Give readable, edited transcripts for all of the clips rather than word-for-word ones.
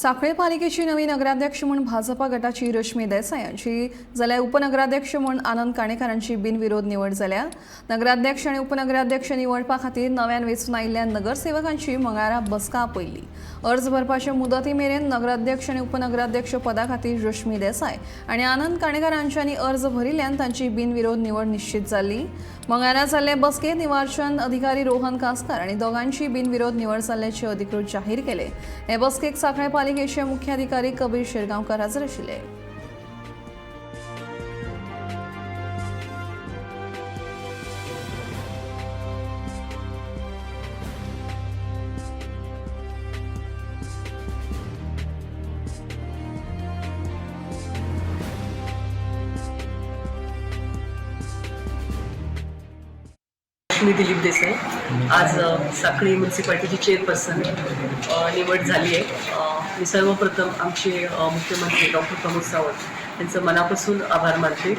सांखळे पालिकेची नवी नगराध्यक्ष म्हणून भाजपा गटाची रश्मी देसाई यांची जाल्यार उपनगराध्यक्ष म्हणून आनंद काणेकारांची बिनविरोध निवड जाल्या। नगराध्यक्ष आणि उपनगराध्यक्ष निवडपा खातीर नव्यान वेंचून आयिल्ल्या नगरसेवकांची मंगळारा बसका आपयली। अर्ज भरपाचे मुदती मेरेन नगराध्यक्ष आणि उपनगराध्यक्ष पदा खातीर रश्मी देसाई आणि आनंद काणेकार हांच्यांनी अर्ज भरिल्ल्यान तांची बिनविरोध निवड निश्चित जाल्ली। मंगळारा जाल्ले बसकेत निवार्चन अधिकारी रोहन कासकर आणि दोगांची बिनविरोध निवड जाल्ल्याचे अधिकृत जाहीर केले। हे बसकेक सांखळे पालिकेचे मुख्याधिकारी कबीर शिरगांवकर हजर आशिल्ले। मी दिलीप देसाई आज सांखळी म्युनिसिपालिटीची चेअरपर्सन निवड झाली आहे। मी सर्वप्रथम आमचे मुख्यमंत्री डॉक्टर प्रमोद सावंत यांचं मनापासून आभार मानते।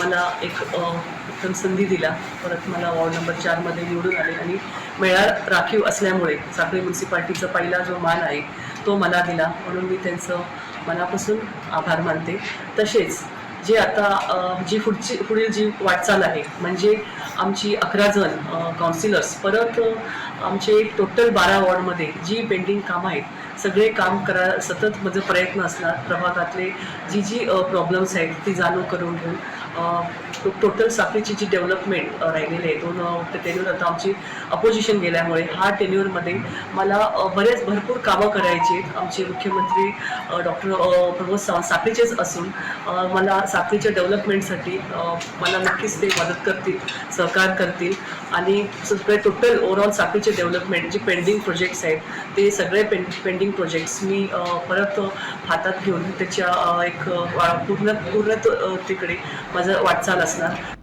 मला एक उत्तम संधी दिला, परत मला वॉर्ड नंबर 4 मध्ये निवडून आले आणि मेळा राखीव असल्यामुळे सांखळी म्युनिसिपालिटीचा पहिला जो मान आहे तो मला दिला, म्हणून मी त्यांचं मनापासून आभार मानते। तसेच जे आता पुढील जी वाटचाल आहे म्हणजे आमची 11 जण काउन्सिलर्स, परत आमचे टोटल 12 वॉर्डमध्ये जी पेंडिंग कामं आहेत सगळे काम सतत माझा प्रयत्न असणार। प्रभागातले जी प्रॉब्लेम्स आहेत ती जाणून करून घेऊन टोटल सांखळीची जी डेव्हलपमेंट राहिलेली आहे दोन टेन्यूर आता आमची अपोजिशन गेल्यामुळे हा टेन्यूरमध्ये मला भरपूर कामं करायची आहेत। आमचे मुख्यमंत्री डॉक्टर प्रमोद सावंत सांखळीचेच असून मला सांखळीच्या डेव्हलपमेंटसाठी मला नक्कीच ते मदत करतील, सहकार करतील आणि सगळे टोटल ओव्हरऑल सांखळीचे डेव्हलपमेंट जे पेंडिंग प्रोजेक्ट्स आहेत ते सगळे पेंडिंग प्रोजेक्ट्स मी परत हातात घेऊन त्याच्या एक पूर्ण तिकडे माझं वाटचाल असणार।